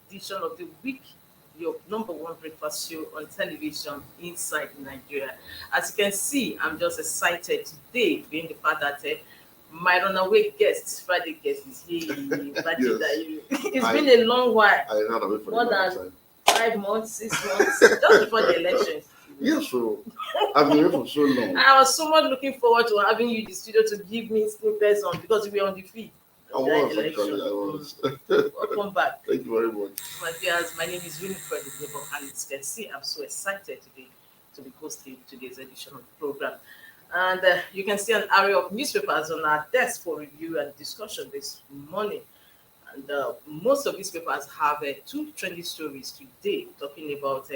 edition of the week, your number one breakfast show on television inside Nigeria. As you can see, I'm just excited today, being the fact that my runaway guest, Friday guest, is here. Friday Yes. It's been a long while, I ran away for more a long than time. 5 months, 6 months, just before the elections. Yes, so I've been here for so long. I was so much looking forward to having you in the studio to give me snippets on because we were on the feed. I was actually, I was. Welcome back. Thank you very much. My dears, my name is Winifred Nebo, and as you can see, I'm so excited today to be hosting today's edition of the program. And you can see an array of newspapers on our desk for review and discussion this morning. And most of these papers have two trendy stories today, talking about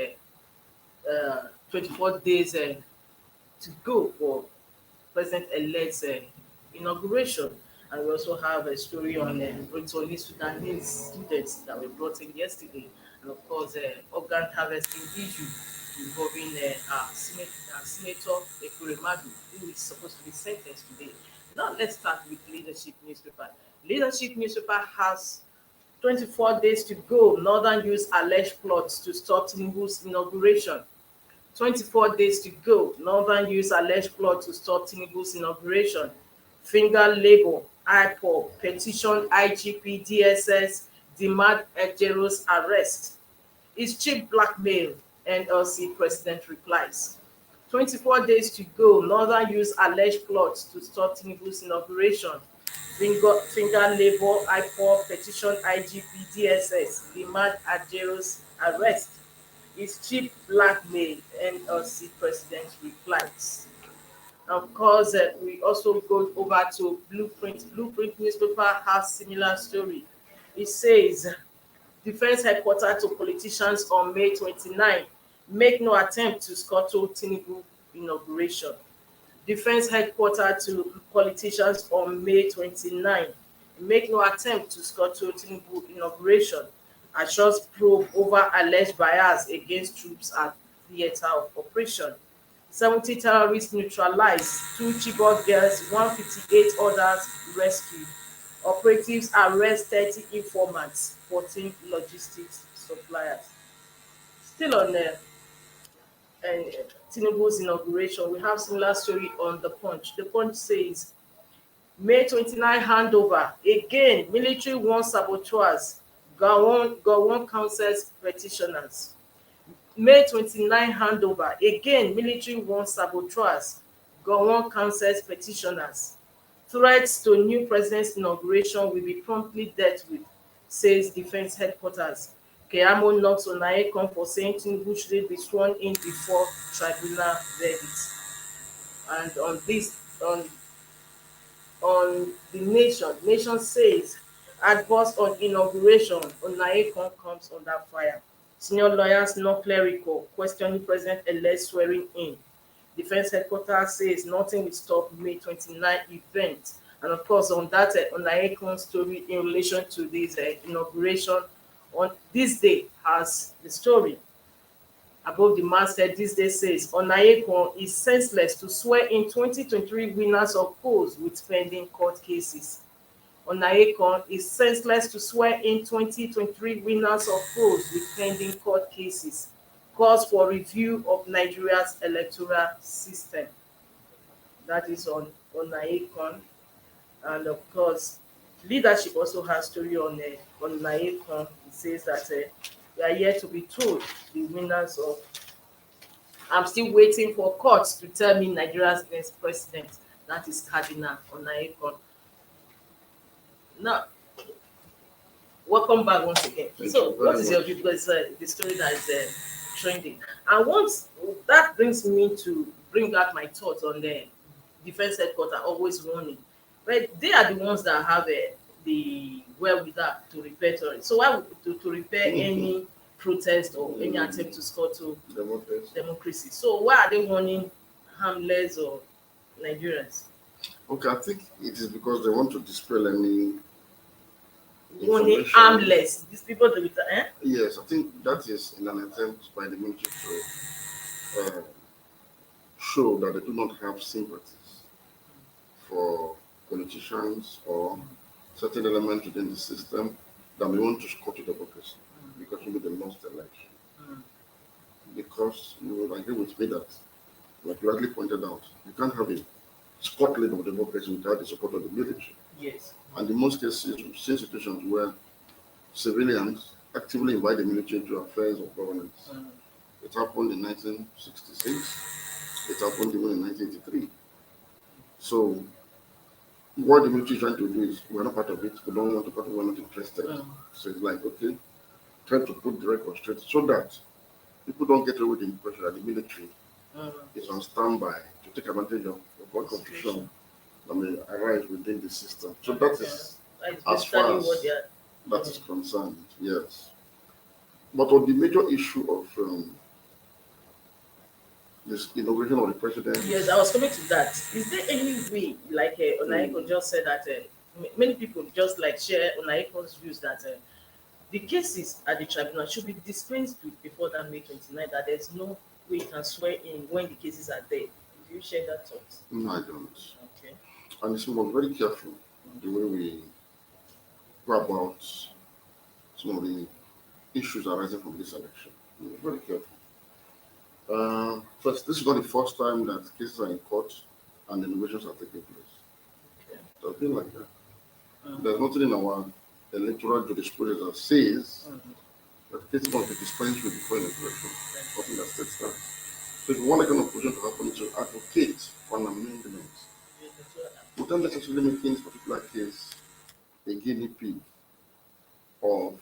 24 days to go for President-elect's inauguration. And we also have a story on returning Sudanese students that were brought in yesterday. And of course, organ harvesting issue involving Senator Ekuremadu, who is supposed to be sentenced today. Now, let's start with Leadership newspaper. Leadership newspaper has 24 days to go. Northern use alleged plots to stop Tinubu's inauguration. 24 days to go. Northern use alleged plot to stop Tinubu's inauguration. Finger label, IPOB, petition IGP, DSS, demand Ejero's arrest. Is cheap blackmail, NLC president replies. 24 days to go. Northern use alleged plot to stop Tinubu's inauguration. Finger label, IPOB, petition IGP, DSS, demand Ejero's arrest. Is cheap blackmail, NLC president replies. Of course, we also go over to Blueprint. Blueprint newspaper has similar story. It says, Defense headquarters to politicians on May 29. Make no attempt to scuttle Tinubu inauguration. Defense headquarters to politicians on May 29. Make no attempt to scuttle Tinubu inauguration. Assures probe over alleged bias against troops at theatre of operation. 70 terrorists neutralized, 2 Chibok girls, 158 others rescued. Operatives arrest 30 informants, 14 logistics suppliers. Still on Tinubu's inauguration, we have similar story on The Punch. The Punch says, May 29 handover. Again, military warns saboteurs. Gowon counsels petitioners. May 29 handover. Again, military warns saboteurs. Gowon counsels petitioners. Threats to new president's inauguration will be promptly dealt with, says Defense headquarters. Keyamo knocks on Naekon for saying Tinubu should be sworn in before tribunal verdict. And on the Nation says, adverse on inauguration, Onaekon comes under fire. Senior lawyers not clerical, questioning President-elect swearing in. Defense headquarters says nothing will stop May 29 event. And of course, on that Onaekon story in relation to this inauguration, on this day has the story. Above the masthead, this day says, Onaekon is senseless to swear in 2023 winners of polls with pending court cases. Onaekon is senseless to swear in 2023 winners of polls with pending court cases. Calls for review of Nigeria's electoral system. That is on Onaekon. And of course, Leadership also has story on Onaekon. It says that we are yet to be told the winners of. I'm still waiting for courts to tell me Nigeria's next president. That is Cardinal Onaekon. Now, welcome back once again. So, what is your view? Because the story that is trending. And once that brings me to bring back my thoughts on the defense headquarters always warning. But they are the ones that have the wherewithal to repair to it. So why would to repair any protest or any attempt to scuttle democracy? So why are they warning harmless or Nigerians? Okay, I think it is because they want to dispel any warning harmless. These people do it, Yes, I think that is in an attempt by the military to show that they do not have sympathies for politicians or certain elements within the system that may want to scuttle democracy. agree with me that, like you rightly pointed out, you can't have a Scotland of democracy without the support of the military. Yes. And in most cases, we've seen situations where civilians actively invite the military into affairs of governance. Mm. It happened in 1966. It happened even in 1983. So what the military is trying to do is we're not part of it. We don't want to part of it. We're not interested. Mm. So it's like, okay, try to put the record straight so that people don't get away with the impression that the military Mm. is on standby to take advantage of what confusion that may arise within the system. So that Yeah. is That is as basically far what as they are that is doing. concerned, yes. But on the major issue of this inauguration of the president, Yes, I was coming to that. Is there any way, like mm, Onaiko just said that many people just like share Onaiko's views that the cases at the tribunal should be dispensed with before that May 29, that there's no way you can swear in when the cases are there. Do you share that thought? no, I don't. Okay. And it's more very careful the way we go about some of the issues arising from this election. We're very careful. First, this is not the first time that cases are in court and deliberations are taking place. Okay. It has been like that. Mm. There's nothing in our electoral jurisprudence that says Mm. that cases must be dispensed with before inauguration. Right. Nothing that states that. So if you want a kind of position to happen, to advocate for an amendment Yes, that's what without necessarily making this particular case a guinea pig of,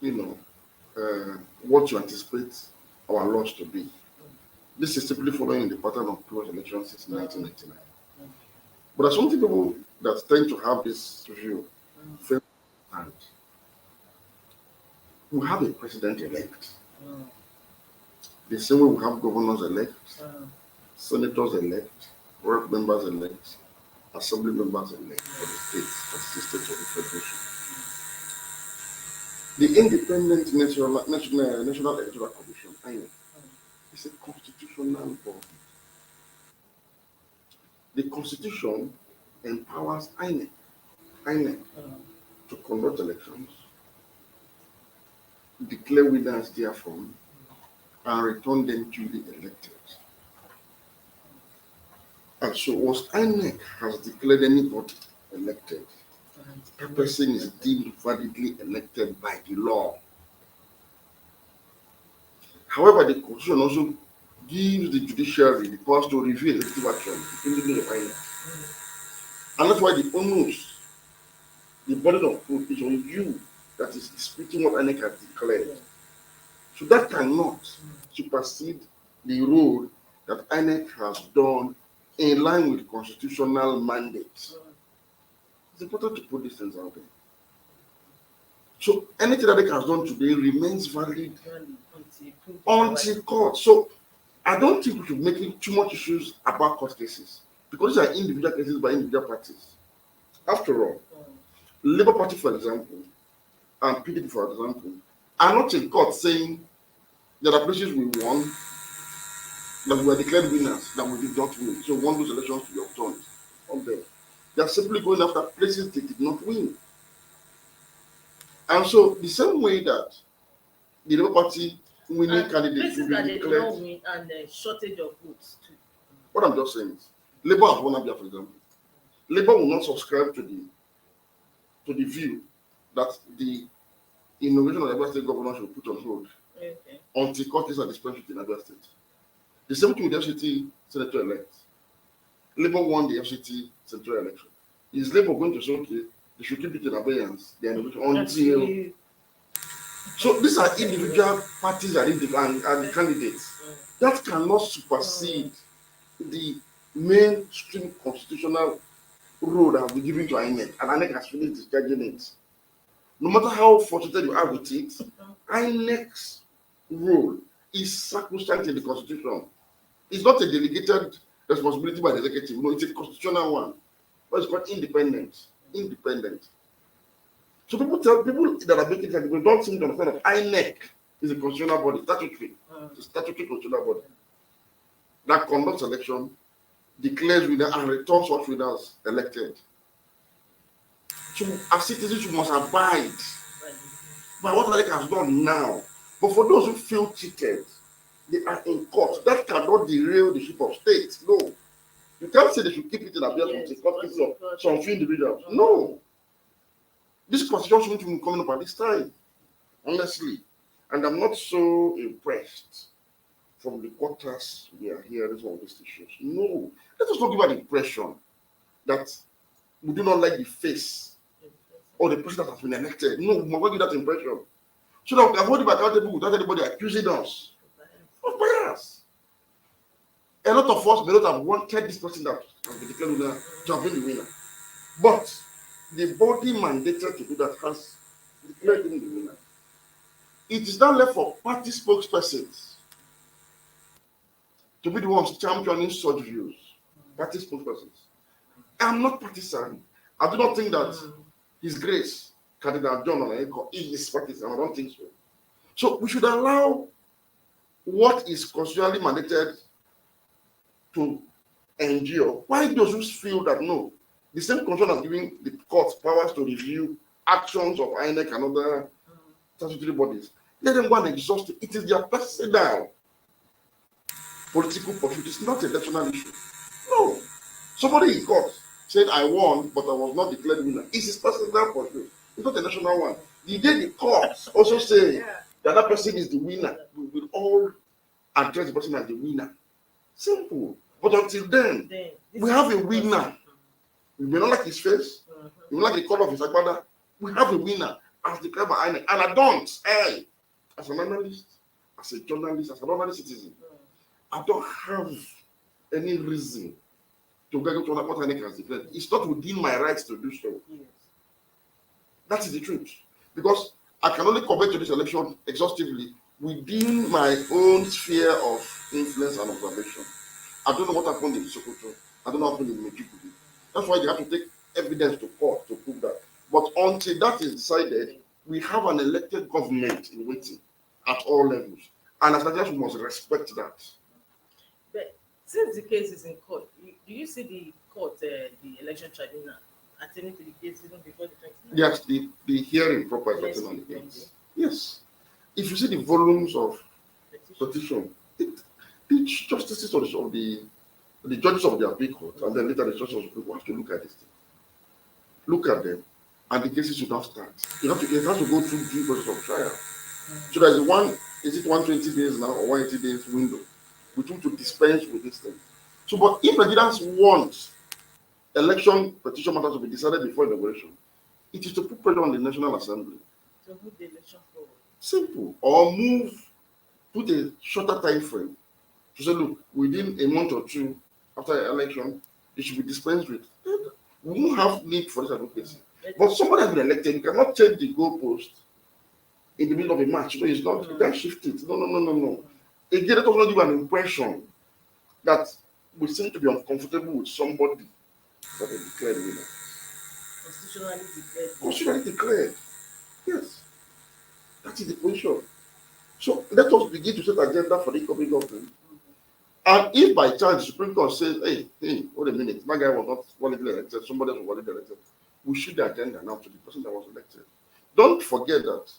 you know, what you anticipate our laws to be. This is simply following the pattern of previous elections since Mm. 1999. Mm. But there are some people that tend to have this view. Mm. And we have a president elect. Mm. The same way we have governors elect, Mm. senators elect, rep members elect, assembly members elect for the states, for the states of the federation. The Independent National Electoral Commission, INEC, is a constitutional body. The Constitution empowers INEC Mm. to conduct elections, declare winners therefrom, and return them duly elected. And so, once INEC has declared anybody elected, the person is deemed validly elected by the law. However, the Constitution also gives the judiciary the powers to review executive action, depending on INEC. And that's why the onus, the burden of proof is on you that is disputing what INEC has declared. So that cannot supersede the role that INEC has done in line with constitutional mandates. It's important to put these things out there. So anything that INEC has done today remains valid until court. So I don't think we should make it too much issues about court cases because these are individual cases by individual parties. After all, Labour Party, for example, and PDP, for example, are not in court saying there are places we won that were declared winners that we did not win. So we want those elections to be overturned. Okay. They are simply going after places they did not win. And so the same way that the Labour Party winning candidates will places be that they did declared. not win and shortage of votes too. What I'm just saying is, Labour has won Abia, for example. Labour will not subscribe to the view that the inauguration of the Abia State governor should put on hold Okay. until court cases are dispensed with in Abia State. The same thing with the FCT senator elect. Labour won the FCT senatorial election. Is Labour going to say, okay, they should keep it in abeyance, the inauguration until. So these are individual parties and the candidates. That cannot supersede the mainstream constitutional role that has been given to INEC, and INEC has finished discharging it. No matter how fortunate you are with it, INEC's role is sacrosanct in the Constitution. It's not a delegated responsibility by the executive. No, it's a constitutional one. But it's called independent. Independent. So people that are making that don't seem to understand that INEC is a constitutional body, statutory. It's a statutory constitutional body that conducts election, declares winners, and returns what winners elected. So as citizens, you must abide by what INEC has done now. But for those who feel cheated, They are in court. That cannot derail the ship of state. No. You can't say they should keep it in abeyance Yes, for court what's cases in of court? some few individuals. Mm. No. This constitution shouldn't even be coming up at this time, honestly. And I'm not so impressed from the quarters we are hearing some of these issues. No. Let us not give an impression that we do not like the face or the person that has been elected. No, we must not give that impression. So that we can hold him accountable without anybody accusing us of bias. A lot of us may not have wanted this person that has been declared winner to have been the winner. But the body mandated to do that has declared him the winner. It is now left for party spokespersons to be the ones championing such views. Party spokespersons. I'm not partisan. I do not think that His Grace, Cardinal John Onayeko, is partisan. I don't think so. So we should allow what is constitutionally mandated to endure. Why those who feel that no, the same constitution has given the court powers to review actions of INEC and other statutory bodies. Let them go and exhaust it. It is their personal political pursuit. It's not a national issue. No. Somebody in court said, I won, but I was not declared winner. It's his personal pursuit. It's not a national one. The day the court also say that that person is the winner, we will all address the person as the winner. Simple. But until then, we have a winner. We may not like his face, we may not like the color of his agbada. We have a winner as declared by INEC. And I don't, as an analyst, as a journalist, as an ordinary citizen, I don't have any reason to get to what INEC has declared. It's not within my rights to do so. That is the truth. Because I can only comment to this election exhaustively within my own sphere of influence and observation. I don't know what happened in Sokoto. I don't know what happened in Maiduguri. That's why they have to take evidence to court to prove that. But until that is decided, we have an elected government in waiting at all levels. And as Nigerians, we must respect that. But since the case is in court, do you see the court, the election tribunal, attending to the case even before the 29th? Yes, the hearing proper is Yes, attended on the case. Yes. If you see the volumes of petition, the justices of the judges of the appeal court and then later the judges of the Supreme Court have to look at this thing. Look at them, and the cases should not start. It has to go through due process of trial. So there is it 120 days now or 180 days window between to dispense with this thing. So, but if Nigerians want election petition matters to be decided before inauguration, it is to put pressure on the National Assembly. To move the election forward. Simple. Or put a shorter time frame to say, look, within a month or two after election, it should be dispensed with. We won't have need for this advocacy. But somebody has been elected, you cannot change the goalpost in the middle of a match. So it's not, you can't shift it. No. Again, let us not give an impression that we seem to be uncomfortable with somebody that is declared winner. Constitutionally declared. Constitutionally declared. Yes. That is the position. So let us begin to set agenda for the incoming government. And if by chance the Supreme Court says, hey, wait a minute, my guy was not validly elected, somebody else was validly elected, we shift the agenda now to the person that was elected. Don't forget that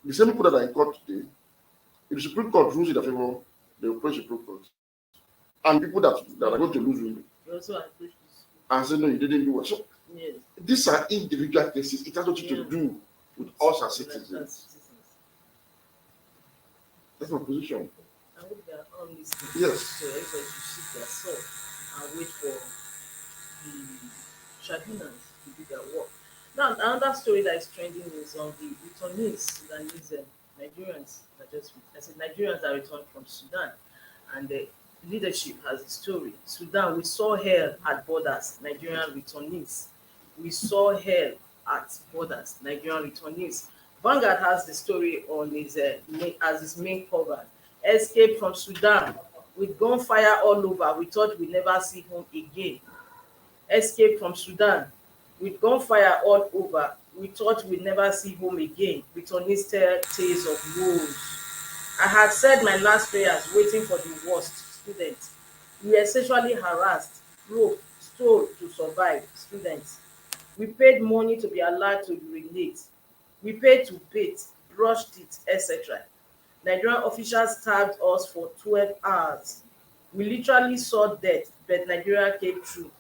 the same people that are in court today, if the Supreme Court rules in their favor, they will praise the Supreme Court. And people that are going to lose will also approach this. And say, no, you didn't do well. So these are individual cases. It has nothing to do with us as citizens. That's my position. I hope they are all listening. Yes. So everybody should sit their soul and wait for the tribunals to do their work. Now, another story that is trending is on the returnees, Nigerians Nigerians that returned from Sudan, and the leadership has a story. Sudan, we saw hell at borders, Nigerian returnees. We saw hell at borders, Nigerian returnees. Vanguard has the story on his as his main cover. Escape from Sudan with gunfire all over. We thought we'd never see home again. Escape from Sudan with gunfire all over. We thought we'd never see home again. Returnees tell tales of woes. I had said my last prayers, waiting for the worst. Students, we were sexually harassed, raped, stole to survive. Students, we paid money to be allowed to urinate. We paid to bathe, brush teeth, etc. Nigerian officials tagged us for 12 hours. We literally saw death, but Nigeria came through.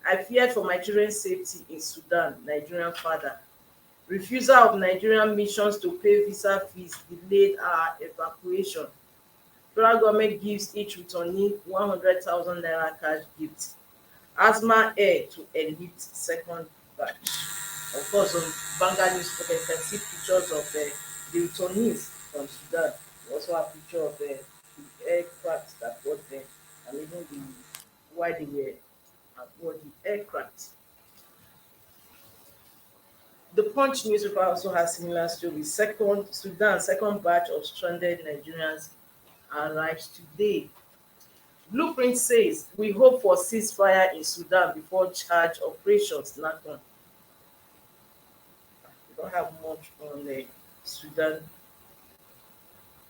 I feared for my children's safety in Sudan, Nigerian father. Refusal of Nigerian missions to pay visa fees delayed our evacuation. Federal government gives each returnee 100,000 naira cash gift. Asthma heir to elite second batch. Of course, on Vanguard newspaper, you can see pictures of the returnees from Sudan. We also have picture of the aircraft that got them, and even why they were aboard the aircraft. The Punch newspaper also has similar story. Second Sudan, second batch of stranded Nigerians arrives today. Blueprint says we hope for ceasefire in Sudan before charge operations. NACON. We don't have much on the Sudan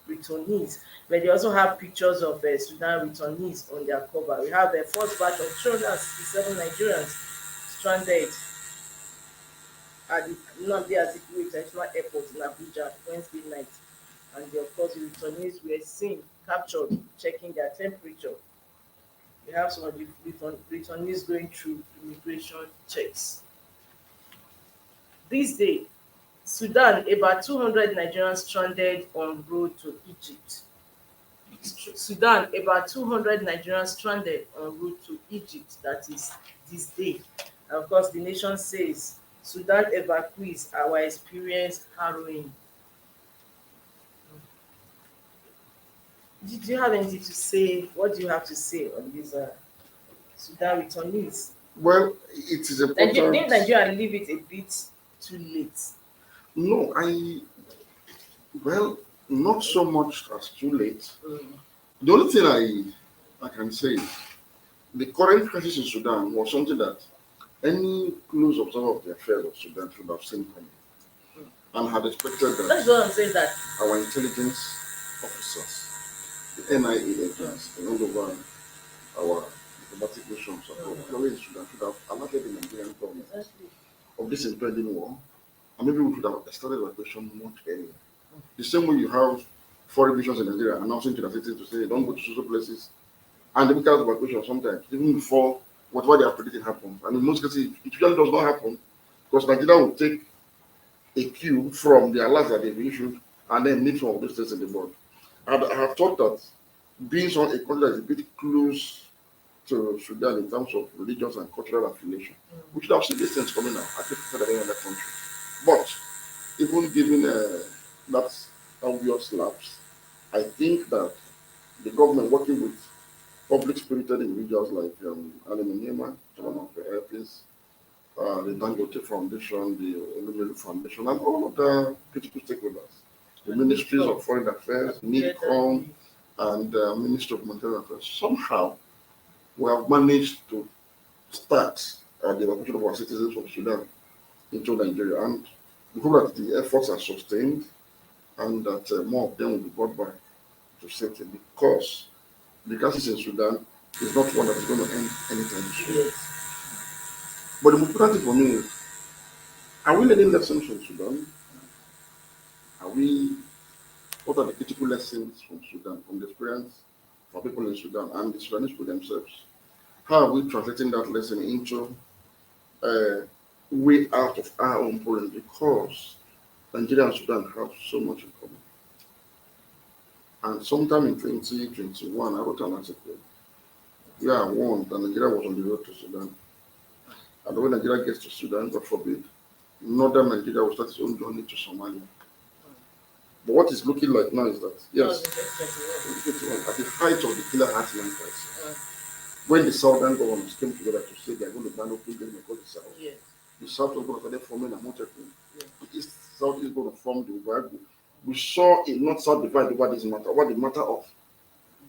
returnees, but they also have pictures of Sudan returnees on their cover. We have the first batch of 367 Nigerians stranded at the Nnamdi Azikiwe International Airport in Abuja Wednesday night. And of course, the returnees were seen captured checking their temperature. We have some of the returnees going through immigration checks. This day, Sudan, about 200 Nigerians stranded on road to Egypt. Sudan, about 200 Nigerians stranded en route to Egypt. That is this day. And of course, the nation says Sudan evacuees our experience harrowing. Did you have anything to say? What do you have to say on these Sudan returnees? Well, it is Nigeria, important. didn't Nigeria leave it a bit too late? No, well, not so much as too late. Mm. The only thing I can say is the current crisis in Sudan was something that any close observer of the affairs of Sudan should have seen coming and had expected That's that what I'm saying. That our intelligence officers, the NIA agents, and all over our diplomatic missions abroad, in Sudan should have alerted the Nigerian government exactly. of this impending war, and maybe we should have started evacuation much earlier. The same way you have foreign missions in Nigeria announcing to the citizens to say don't go to social places, and they make out evacuation sometimes even before whatever they are predicting happens. And in most cases, it usually does not happen because Nigeria will take a cue from the alerts that they've issued and then nip some of those things in the bud. And I have thought that being on a country that is a bit close to Sudan in terms of religious and cultural affiliation, we should have seen these things coming out. I think better than any other country. But even given that obvious lapse, I think that the government working with public spirited individuals like Ali Manyema, one of the helpers, the Dangote Foundation, the Olumelu Foundation, and all of the critical stakeholders, the ministries of foreign affairs, NIDCOM, and the Ministry of Humanitarian Affairs. Somehow, we have managed to start the evacuation of our citizens from Sudan into Nigeria. And we hope that the efforts are sustained and that more of them will be brought back to safety because the crisis in Sudan is not one that is going to end anytime soon. Yes. But the most important thing for me is, are we learning lessons from Sudan? Are we, what are the critical lessons from Sudan, from the experience for people in Sudan and the Sudanese for themselves? How are we translating that lesson into a way out of our own problem? Because Nigeria and Sudan have so much in common. And sometime in 2021, I wrote an article. Yeah, I warned that Nigeria was on the road to Sudan. And when Nigeria gets to Sudan, God forbid, northern Nigeria will start its own journey to Somalia. But what it's looking like now is that, yes, at the height of the killer heartland crisis, when the southern governments came together to say they're going to ban open them across the south, the south was going to start forming a Motekun, the east south is going to form the Ubagu. We saw a north-south divide over this matter, over the matter of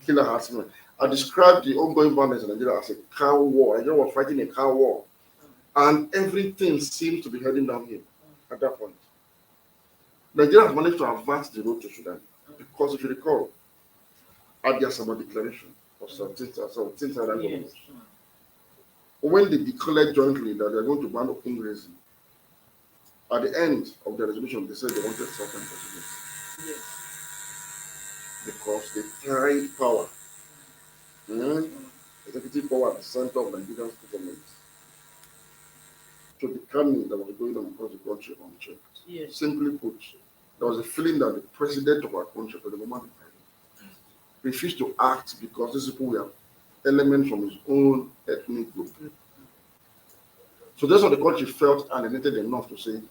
killer heartland. I described the ongoing violence in Nigeria as a cow war. Nigeria was fighting a cow war. And everything seems to be heading downhill at that point. Nigeria has managed to avert the road to Sudan because, if you recall, at the Asaba declaration of 17 Southern governments, when they declared jointly that they are going to ban open grazing, at the end of the resolution, they said they wanted Southern presidency. Yes. because they tied power, mm, Mm. executive power at the center of Nigerian government to the campaign that was going on across the country unchecked. Yes. Simply put, there was a feeling that the president of our country, for the moment, refused to act because these people were elements from his own ethnic group. Mm. So that's what the country felt alienated enough to say,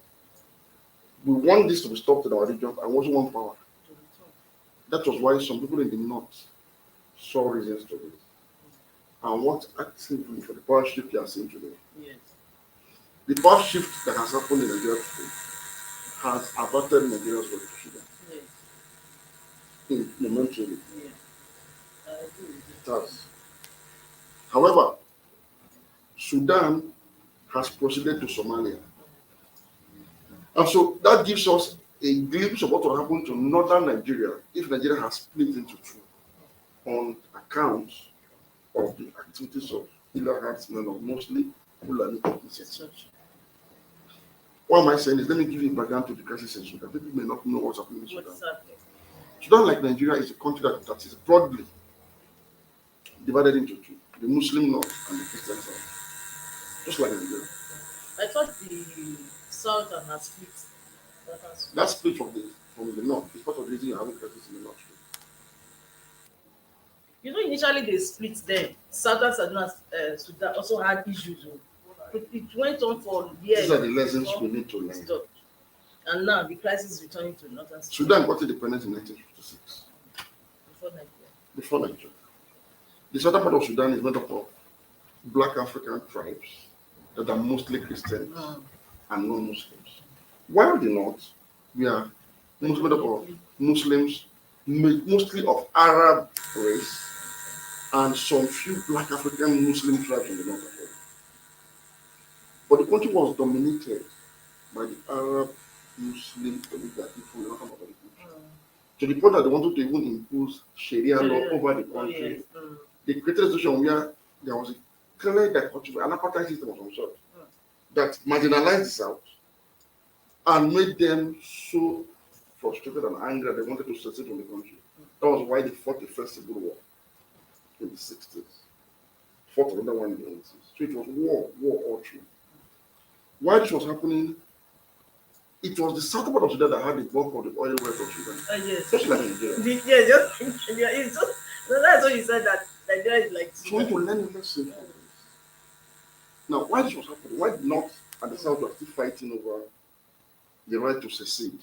we want this to be stopped in our region and we also want power. To the top. That was why some people in the north saw reasons to this and worked actively for the power shift you are seeing today. Yes. The power shift that has happened in Nigeria today has averted Nigeria's way to Sudan Yes. momentarily. Yeah. I agree with It has. However, Sudan has proceeded to Somalia. And so that gives us a glimpse of what will happen to northern Nigeria if Nigeria has split into two on account of the activities of illegal herdsmen of mostly Fulani you. ethnicities. Such. What am I saying is, let me give you a background to the crisis in Sudan. People may not know what's happening in Sudan. What's happening? Sudan, like Nigeria, is a country that is broadly divided into two, the Muslim north and the Christian south, just like Nigeria. I thought the southern has split. That has split. That split from the north is part of the reason you're having crisis in the north. You know, initially they split them. Southern Sudan also had issues. Oh. It went on for years. These are the lessons we need to learn. Stopped. And now the crisis is returning to northern Sudan got independence in 1956, before Nigeria. before Nigeria. The southern part of Sudan is made up of black African tribes that are mostly Christians Mm. and non-Muslims. While the north, we are mostly made up of Muslims, mostly of Arab race, and some few black African Muslim tribes in the north as well. But the country was dominated by the Arab Muslim people in the northern part of the country. To the point that they wanted to even impose Sharia law over the Oh, country. yes. Mm. They created a situation where there was a clear dichotomy, an apartheid system of some sort, that marginalized the South and made them so frustrated and angry that they wanted to secede from the country. That was why they fought the first civil war in the 60s, fought another one in the 80s. So it was war all through. While this was happening, it was the southern part of Sudan that had the bulk of the oil wealth of Sudan, Yes. especially like Nigeria. Yes, just, yeah, it's just, so that's what you said that Nigeria is like. So we need to learn a lesson from this. Now, why this was happening? Why the North and the South were still fighting over the right to secede?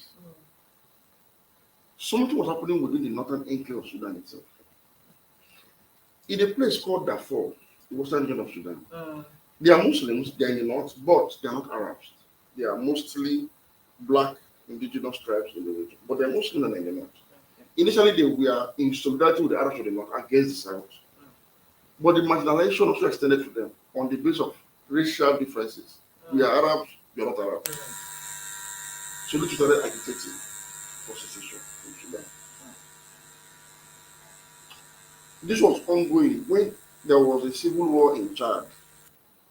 Something was happening within the northern enclave of Sudan itself. In a place called Darfur, the western region of Sudan, they are Muslims, they are in the north, but they are not Arabs. They are mostly black indigenous tribes in the region, but they are Muslims and in the north. Initially, they were in solidarity with the Arabs of the north against the South. But the marginalization also extended to them on the basis of racial differences. We are Arabs, we are not Arabs. So they started agitating for secession in Sudan. This was ongoing when there was a civil war in Chad,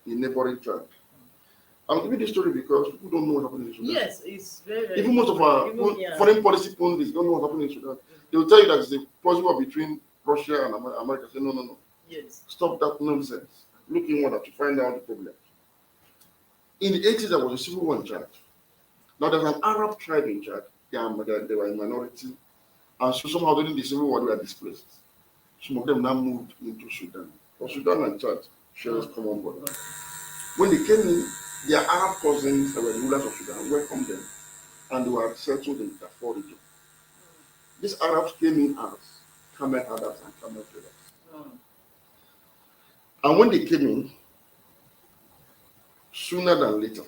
in neighboring Chad. I'll give you this story because people don't know what's happening in Sudan. Yes, it's very, very. Even most of our foreign policy pundits don't know what's happening in Sudan. They will tell you that it's a policy war between Russia and America. Say, no. Yes. Stop that nonsense. Look inward to find out the problem. In the 80s, there was a civil war in Chad. Now, there's an Arab tribe in Chad. They were a minority. And so somehow during the civil war, they were displaced. Some of them now moved into Sudan. But Sudan and Chad share a common border. When they came in, their Arab cousins, that were the rulers of Sudan, welcomed them. And they were settled in the Darfur region. These Arabs came in as camel herders and camel traders. And when they came in, sooner than later,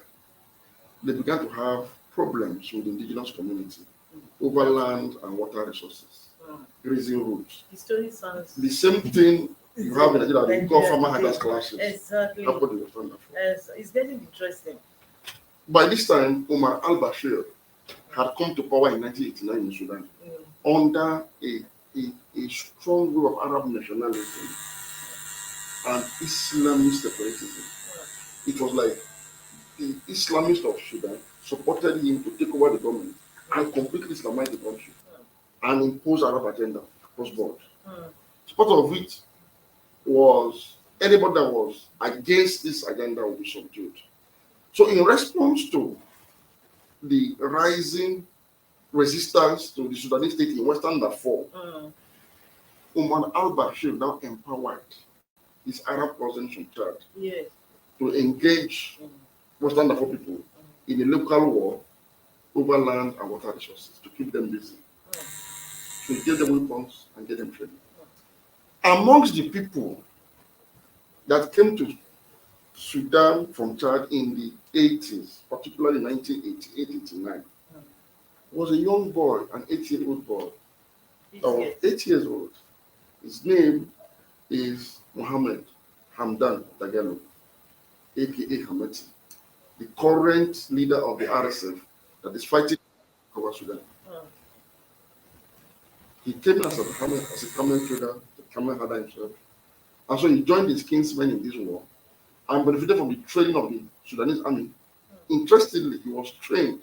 they began to have problems with the indigenous community over land and water resources, grazing routes. The story sounds. The same thing you have in Nigeria, the Gulf farmer herders clashes. Exactly. Happened in Western Africa. It's getting interesting. By this time, Omar al-Bashir had come to power in 1989 in Sudan under a strong group of Arab nationalism and Islamist separatism. It was like the Islamists of Sudan supported him to take over the government and completely Islamize the country and impose Arab agenda was brought. Mm. Part of it was anybody that was against this agenda will be subdued. So, in response to the rising resistance to the Sudanese state in Western Darfur, Mm. Umar al-Bashir now empowered his Arab cousins from Chad Yes. to engage Mm. Western Darfur people in a local war over land and water resources to keep them busy, Mm. to give them weapons and get them training. Amongst the people that came to Sudan from Chad in the 80s, particularly 1988-89, Mm. was a young boy, an 8-year-old boy, that was Yes. 8 years old. His name is Mohammed Hamdan Dagalo, aka Hameti, the current leader of the RSF that is fighting over Sudan. Mm. He came as a camel trader, the camel herder himself, and so he joined his kinsmen in this war and benefited from the training of the Sudanese army. Interestingly, he was trained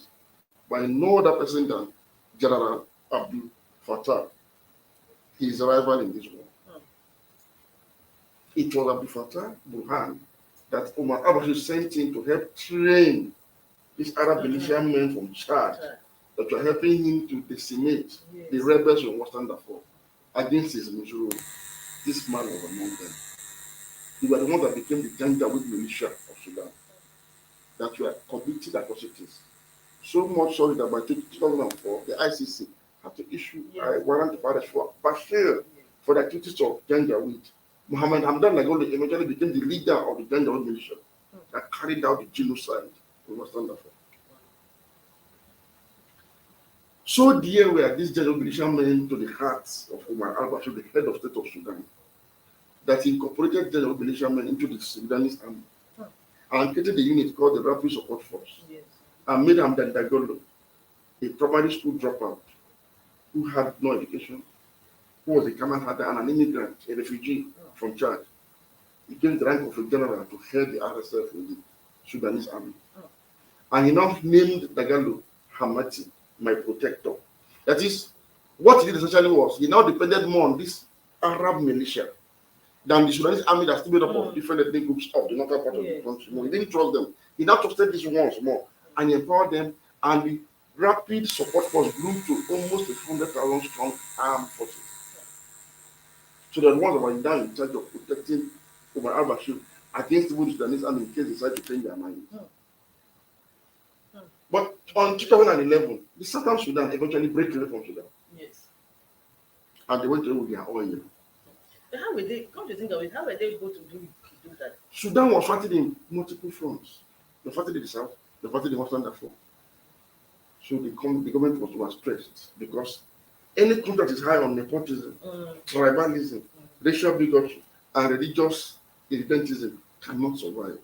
by no other person than General Abdul Fattah, his rival in this war. Mm. It was Abdul Fattah Burhan that Omar al-Bashir sent in to help train these Arab militiamen men from Chad Chad. that were helping him to decimate the Yes. rebels in Western Darfur against his Missouri. This man was among them. He was the one that became the Janjaweed militia of Sudan that were committing atrocities. So much so that by 2004, the ICC had to issue a Yes. warrant of arrest for Bashir for the activities of Janjaweed. Muhammad Hamdan Lagolo eventually became the leader of the Janjaweed militia that carried out the genocide in Western Darfur. So dear were these Janjaweed militiamen to the hearts of Omar al-Bashir, the head of state of Sudan, that he incorporated Janjaweed militiamen into the Sudanese army and created a unit called the Rapid Support Force Yes. and made Hamdan Dagolo a primary school dropout who had no education, who was a camel herder and an immigrant, a refugee from Chad. He gained the rank of a general to head the RSF in the Sudanese army. And he now named Dagalo Hamati, my protector. That is, what he did essentially was, he now depended more on this Arab militia than the Sudanese army that's still made up of different ethnic groups of the northern part of the country. No, he didn't trust them. He now trusted these ones more and he empowered them, and the rapid support force grew to almost 100,000 strong armed forces. So they're the ones that were now in charge of protecting Omar al-Bashir against the Sudanese army in case they decide to change their minds. But on 2011, the Southern Sudan eventually break away from Sudan Yes. and they went away with their oil. But how will they come to think of it? How will they go to do that? Sudan was fighting in multiple fronts. They fought in the south, they fought in the Western Darfur. So the government was stressed because any country that is high on nepotism, tribalism, racial bigotry, and religious irredentism cannot survive.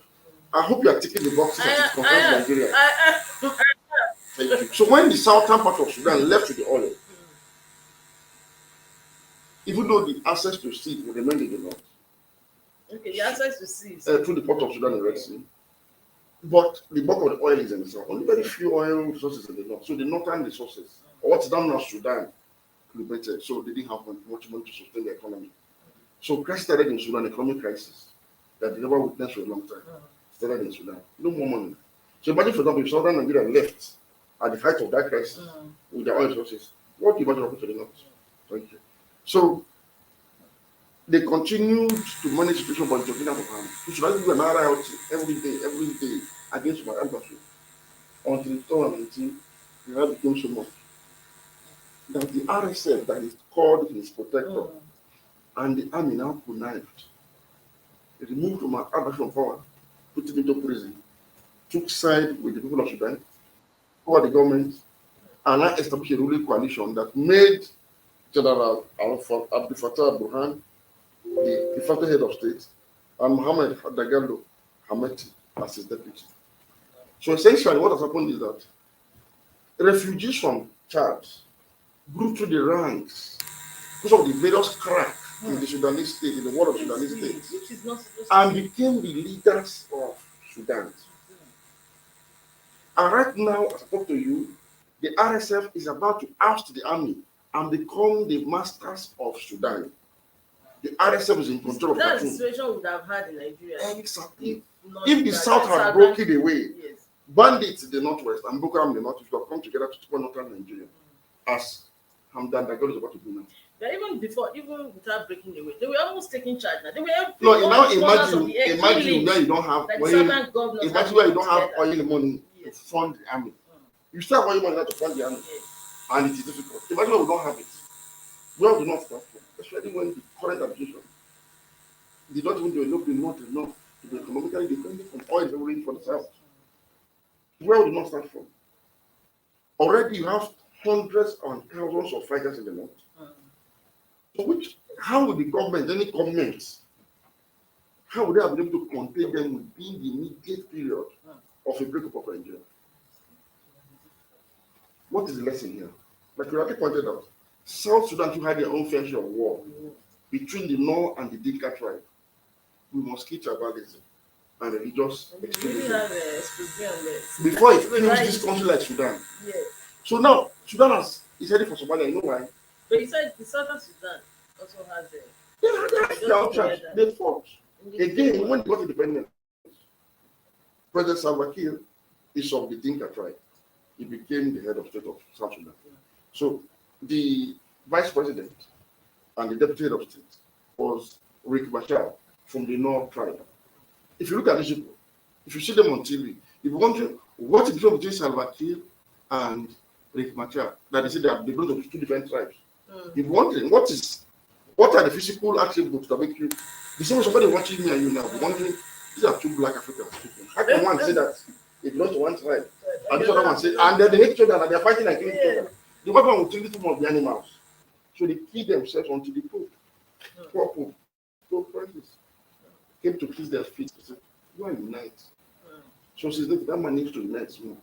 I hope you are ticking the boxes as it concerns Nigeria. Thank you. So when the southern part of Sudan left with the oil, even though the access to sea will remain in the north, Okay, the access to sea through the port of Sudan and Red Sea, but the bulk of the oil is in the south. Only very few oil resources in the north. So the northern resources, or what's down now Sudan, limited. So they didn't have much money to sustain the economy. So crisis started in Sudan, economic crisis that they never witnessed for a long time. Started in Sudan. No more money. So imagine, for example, if southern Nigeria left at the height of that crisis with their oil resources, what do you imagine happened to the north? Thank you. So they continued to manage the situation by Burkina Faso. So Sudan do another out every day against my embassy until 2019, the rebel became so much that the RSF that is called his protector and the army now connived. They removed Omar al-Bashir from power, put him into prison, took side with the people of Sudan, over the government, and now established a ruling coalition that made General Abdel Fattah Burhan the de facto head of state, and Mohammed Dagalo Hameti as his deputy. So essentially, what has happened is that refugees from Chad grew through the ranks because of the various cracks in the Sudanese state, in the world of Sudanese states, which is not supposed and to be. became the leaders of Sudan. And right now, as I talk to you, the RSF is about to oust the army and become the masters of Sudan. The RSF is in control of That's the Khartoum. situation we would have had in Nigeria. Exactly. Not If the that South had Southern- broken away, Yes. bandits in the northwest and Boko Haram in the northeast would have come together to support northern Nigeria, as Hamdan Dagalo is about to do now. But even before, even without breaking away, they were almost taking charge now. They were No, all now the corners of imagine, the earth, imagine killing, where you don't have that the oil. southern governors had Imagine to where you come don't have together. oil money Yes. to fund the army. Mm. You still have oil money now to fund the army, Yes. and it is difficult. Imagine where we don't have it. Where we do not start from, especially when the current administration did not even develop the north enough to be economically dependent on oil delivering for the south. Where we do not start from. Already you have hundreds and thousands of fighters in the north. Mm. So how would the government, any government, how would they have been able to contain them within the immediate period of a breakup of Nigeria? What is the lesson here? Like we already pointed out, South Sudan too had their own fair share of war between the Nor and the Dinka tribe. We must keep tribalism and religious We really extremism have a experience on this. before it Right. kills this country like Sudan. Yes. So now Sudan is heading for Somalia. You know why? But you said the southern Sudan also has a. They had their own tribes. They fought. Again, when they got independence, President Salva Kiir is of the Dinka tribe. He became the head of state of South Sudan. So the vice president and the deputy head of state was Riek Machar from the North tribe. If you look at these people, if you see them on TV, you're wondering what is the difference between Salva Kiir and Riek Machar, that they say they belong to two different tribes. You're wondering what are the physical attributes that make you the same as somebody watching me and you now wondering these are two black Africans speaking. How can one say that it belongs to one tribe? And this other one say, and then they hate each other and they're fighting and killing each other. The white one will kill little more of the animals. So they kill themselves until the Pope, Pope Francis, came to kiss their feet. He said, you are unite. So since that man needs to unite more.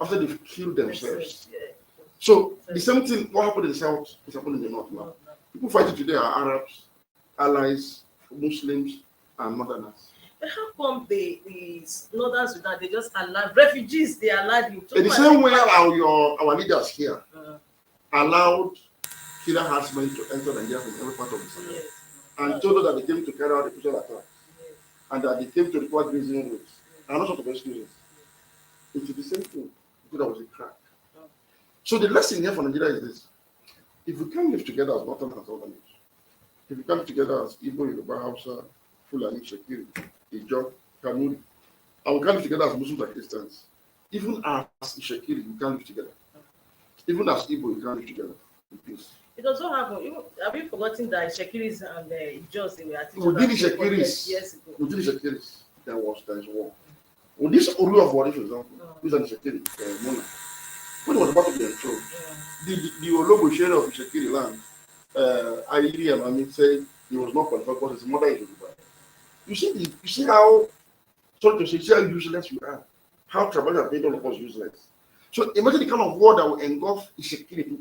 After they've killed themselves. So the same thing, what happened in the south is happening in the north now. People fighting today are Arabs, allies, Muslims, and northerners. But how come the northern Sudan, they just allow refugees, they allowed you to. In the same way our leaders here allowed killer herdsmen to enter Nigeria from every part of the Sahel. Yes. And told us that they came to carry out the crucial attack. Yes. And that they came to report grazing routes. And all sorts of excuses. It is the same thing. Because there was a crack. So the lesson here for Nigeria is this. If we can't live together as northern and southern, if we can't live together as Igbo, Yoruba, Hausa, Fulani, Shekiri, Ijaw, Kanuri, and we can't live together as Muslims and Christians, even as Shekiri, we can't live together. Even as Igbo, we can't live together in peace. It also happened. Have you forgotten that Shekiris and Ijos, they were at each Within the other Shekiris, years ago? within the Shekiris, there is war. With this Olu of Wari, for example, these are the Shekiri, Mona. When he was about to be enthroned, the Olobo share of the Shekiri land, Ayiri and Amin said he was not qualified because his mother is Yoruba. You see how, sorry to say, see how useless you are. How tribal have made all of us useless. So imagine the kind of war that will engulf the Shekiri people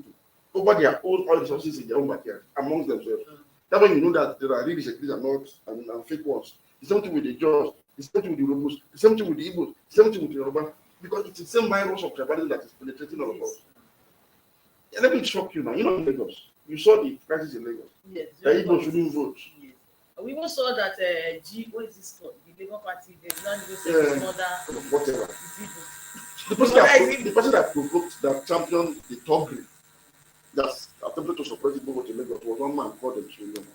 over their own oil resources in their own backyard, amongst themselves. That's when you know that there are really Shekiris and not and fake ones. The same thing with the Jaws, the same thing with the Orobos, the same thing with the Igbos, the same thing with the Yoruba, because it's the same virus of tribalism that is penetrating all of us. Yeah, let me shock you now. You know in Lagos, you saw the crisis in Lagos. Yes. The Igbos shouldn't vote. Yes. We even saw that what is this called? The Labour Party, they did not even say his mother. Whatever. Is The person that provoked, that championed the Togri, that attempted to suppress the vote in Lagos was one man called the Children.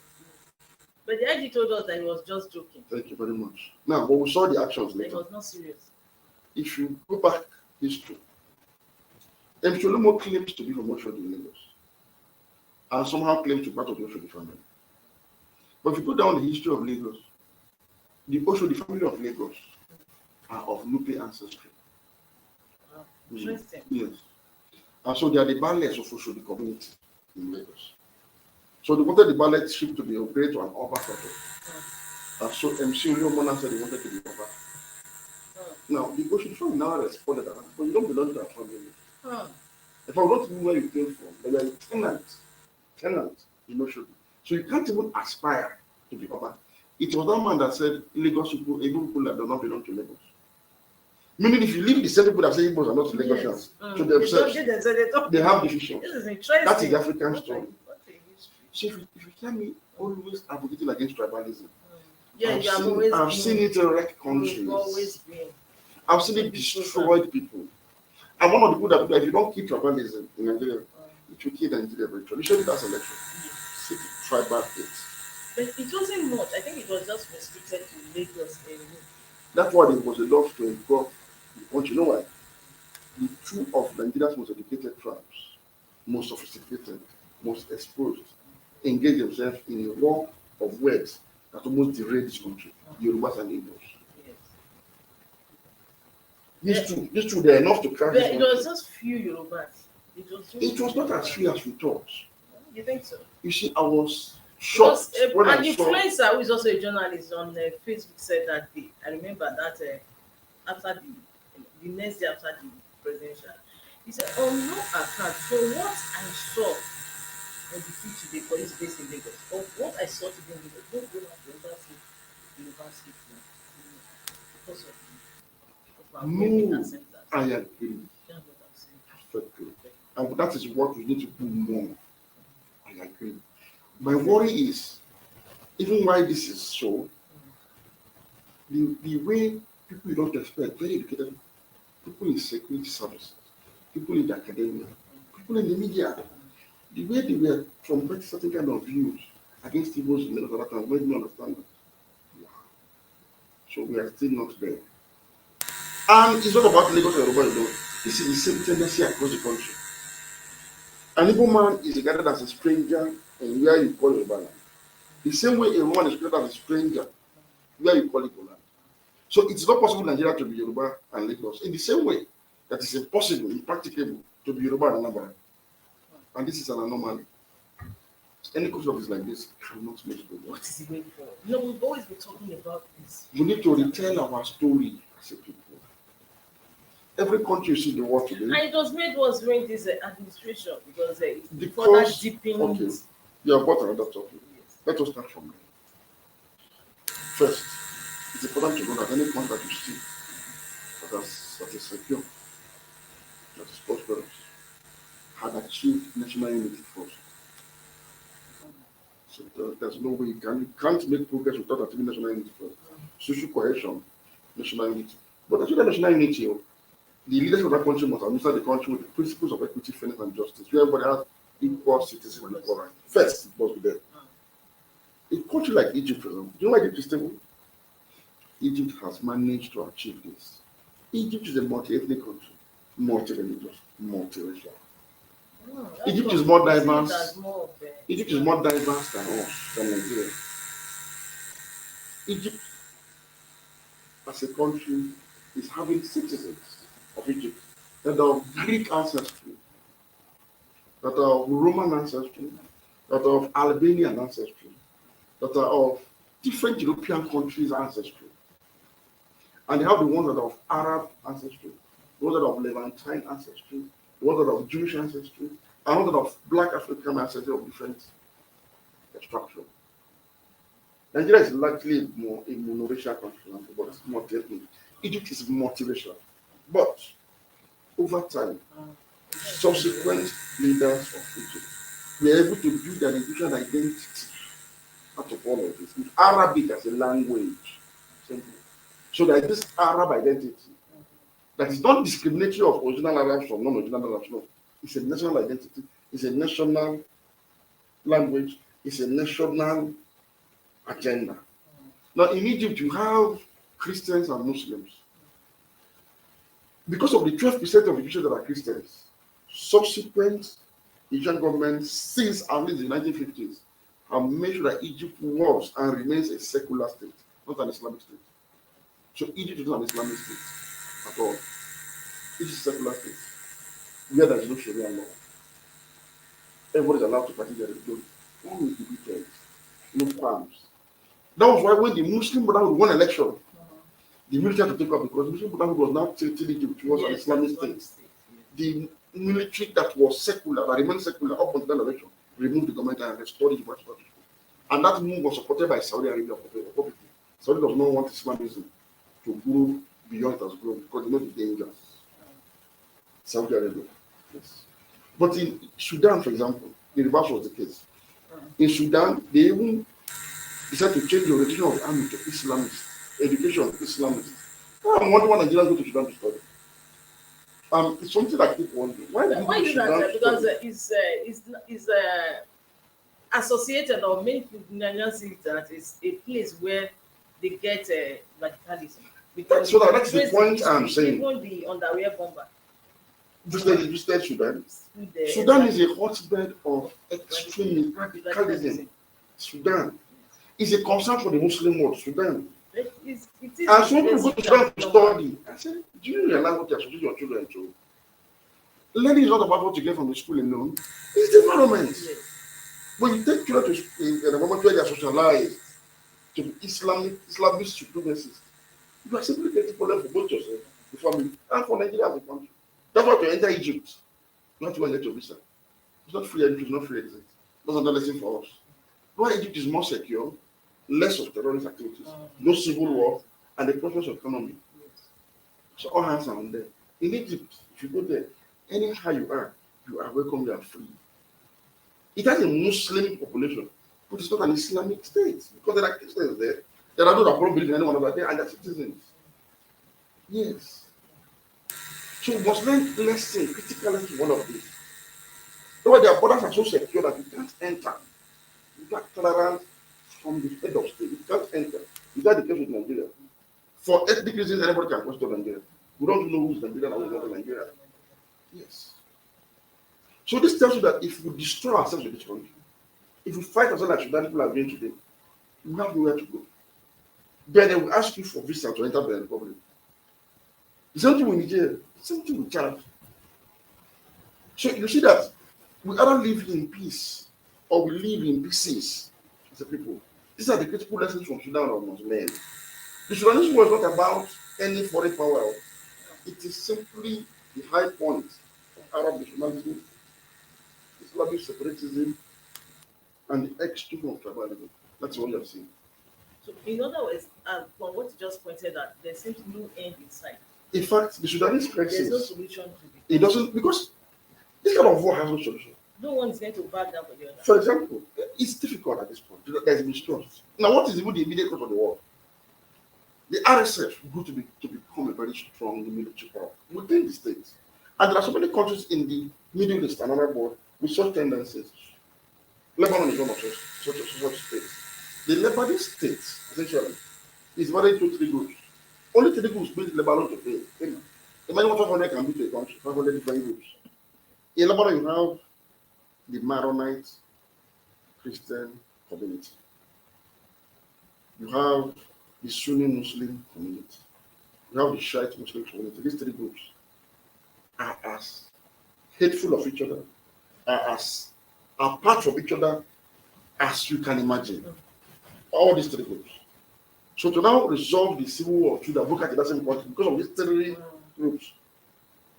But the IG told us that he was just joking. Thank you very much. Now, but we saw the actions It later. was not serious. If you go back history, M. Cholomo claims to be from Oshodi in Lagos and somehow claims to be part of the Oshodi family. But if you go down the history of Lagos, the Oshodi family of Lagos are of Lupe ancestry. Wow. Interesting. Yes. And so they are the ballets of Oshodi community in Lagos. So they wanted the ballet ship to be upgraded to an upper structure. And so MC Mona said they wanted to be upper. Now, the Oshodi family now responded that, but you don't belong to that family. If I don't know where you came from, then you're a tenant in Oshodi. So you can't even aspire to be upper. It was that man that said Lagos people, Igbo people that do not belong to Lagos. Meaning, if you leave the same people that say Igbos are not Yes. Lagosians to They don't themselves, get themselves, they talk. they have division. This is That is interesting. the African What a, story. what a history. So if you hear me always advocating against tribalism, Yeah, you have always I've been. seen it wreck You've always countries. been. I've seen it destroy people. I'm one of the people that if you don't keep tribalism in Nigeria, it will kill Nigeria eventually. Traditionally, that's election. See the tribal hate. But it wasn't much. I think it was just restricted to Lagos area. That's why there was a love to engulf the country. You know why? The two of Nigeria's most educated tribes, most sophisticated, most exposed, engage themselves in a war of words that almost derailed this country. Yorubas and Igbos. Yes. These two, they're enough to crash this But it country. was just few Yorubas. It was just It was not as free as we thought. You think so? You see, I was Because shocked when an I saw. influencer who is also a journalist on Facebook said that day. I remember that after the next day after the presidential, he said, on no account, for what I saw on the field today, for this based in Lagos, or what I saw today in Lagos, don't go back to university because of our women No, accept that. I agree. That's what I'm saying. Perfectly. And that is what we need to do more. I agree. My worry is, even why this is so, the way people you don't expect, very educated people in security services, people in the academia, people in the media, the way they were from certain kind of views against Igbos in other times made me understand that. Wow. So we are still not there. And it's not about Lagos and Yoruba alone. This is the same tendency across the country. An Igbo man is regarded as a stranger in where you call Yoruba land. The same way a woman is regarded as a stranger where you call Igbo land. So it's not possible in Nigeria to be Yoruba and Lagos. In the same way that it's impossible, impracticable to be Yoruba and Anambra. And this is an anomaly. Any culture that is like this cannot make good. What is the way forward? No, we've always been talking about this. We need to retell our story as a people. Every country you see in the world today. And it was made was during this administration because it further Because deepened. okay, you have got another topic. Yes. Let us start from there. First, it's important to know that any country that you see that is secure, that is prosperous, had achieved national unity first. So there's no way you can't make progress without achieving national unity first. Social cohesion, national unity. But achieving national unity, the leadership of that country must administer the country with the principles of equity, fairness, and justice, where everybody has equal citizenship and equal rights. First, it must be there. A country like Egypt, for example, do you know why Egypt is stable? Egypt has managed to achieve this. Egypt is a multi-ethnic country, multi-religious, multi-racial. Egypt is more diverse. Egypt is more diverse than us, than Nigeria. Egypt, as a country, is having citizens of Egypt that are of Greek ancestry, that are of Roman ancestry, that are of Albanian ancestry, that are of different European countries' ancestry. And they have the ones that are of Arab ancestry, the ones that are of Levantine ancestry, the ones that are of Jewish ancestry, and ones that are of Black African ancestry of different extraction. Nigeria is likely a monoracial country, but it's multi-ethnic. Egypt is multiracial. But over time, subsequent leaders of Egypt were able to build an Egyptian identity out of all of this, with Arabic as a language. Simple. So there is this Arab identity that is not discriminatory of original Arabs from non-original Arabs. No, it's a national identity, it's a national language, it's a national agenda. Now in Egypt, you have Christians and Muslims. Because of the 12% of Egyptians that are Christians, subsequent Egyptian government since at least the 1950s have made sure that Egypt was and remains a secular state, not an Islamic state. So Egypt is not an Islamic state at all. It is a secular state where there is no Sharia law. Everybody is allowed to practice their religion. All is debated, no qualms. That was why when the Muslim Brotherhood won election, the military had to take up because the Muslim Brotherhood was now tilting Egypt towards an Islamic state. The military that was secular, that remained secular up until that election, removed the government and restored it to status. And that move was supported by Saudi Arabia publicly. Saudi does not want Islamism to grow beyond it has grown because they know the danger. Saudi Arabia. Yes. But in Sudan, for example, the reverse was the case. In Sudan, they even decided to change the orientation of the army to Islamist, education Islamist. I wonder why Nigerians go to Sudan to study. It's something that people wonder. Why do Yeah, you go why to is that? Sudan to Because study? it's associated, or many Nigerians see that it's a place where they get radicalism. Because So if you that's the trace the point I'm history, saying. even the underwear bomber Visited Sudan. stood Sudan is exactly a hotbed of extreme radicalism. radicalism. Sudan is a concern for the Muslim world. Sudan. It is And a some people place go to which are Sudan to number. study. I said, do you realize what you're associating your children to? Learning is not about what you get from the school alone. It's the environment. Yes. When you take children to in the moment where they are socialized to be Islamist supremacists, you are simply creating problem for both yourself, the family, and for Nigeria as a country. That's why to enter Egypt, you have to go and get your visa. It's not free entry, it's not free exit. That's another lesson for us. Why Egypt is more secure, less of terrorist activities, no civil war, and the prosperous economy. Yes. So all hands are on there. In Egypt, if you go there, anyhow you are welcome, you are free. It has a Muslim population, but it's not an Islamic state because there are Christians there. There are those that don't believe in anyone over there, and they're citizens. Yes. So we must learn lesson, critical lesson one of this. Though their borders are so secure that you can't enter. You got tolerance from the head of state. You can't enter. Is that the case with Nigeria? For ethnic reasons, anybody can question Nigeria. We don't know who's Nigerian and who's not Nigeria. Yes. So this tells you that if we destroy ourselves with this country, if we fight ourselves like Sudan people are doing today, we have nowhere to go. Then they will ask you for visa to enter the Republic. The same thing with Nigeria, the same thing with Chad. So you see that we either live in peace or we live in pieces as a people. These are the critical lessons from Sudan or must learn. The Sudanese war is not about any foreign power. It is simply the high point of Arab nationalism, Islamic separatism, and the extreme of tribalism. That's what you're seeing. So, in other words, from what you just pointed out, there seems no end in sight. In fact, the Sudanese There's no crisis, solution to it it. doesn't, because this kind of war has no solution. No one is going to back down for the other. For example, it's difficult at this point. There's mistrust. Now, what is even the immediate cause of the war? The RSF grew to become a very strong military power within the states. And there are so many countries in the Middle East and other world with such tendencies. Lebanon is one of such states. The Lebanese state, essentially, is divided into three groups. Only three groups made Lebanon to fail. Imagine what 500 can be to a country, 500 different groups. In Lebanon, you have the Maronite Christian community. You have the Sunni Muslim community. You have the Shiite Muslim community. These three groups are as hateful of each other, are as apart from each other as you can imagine. All these three groups. So to now resolve the civil war through the Bukaki doesn't country because of these three groups,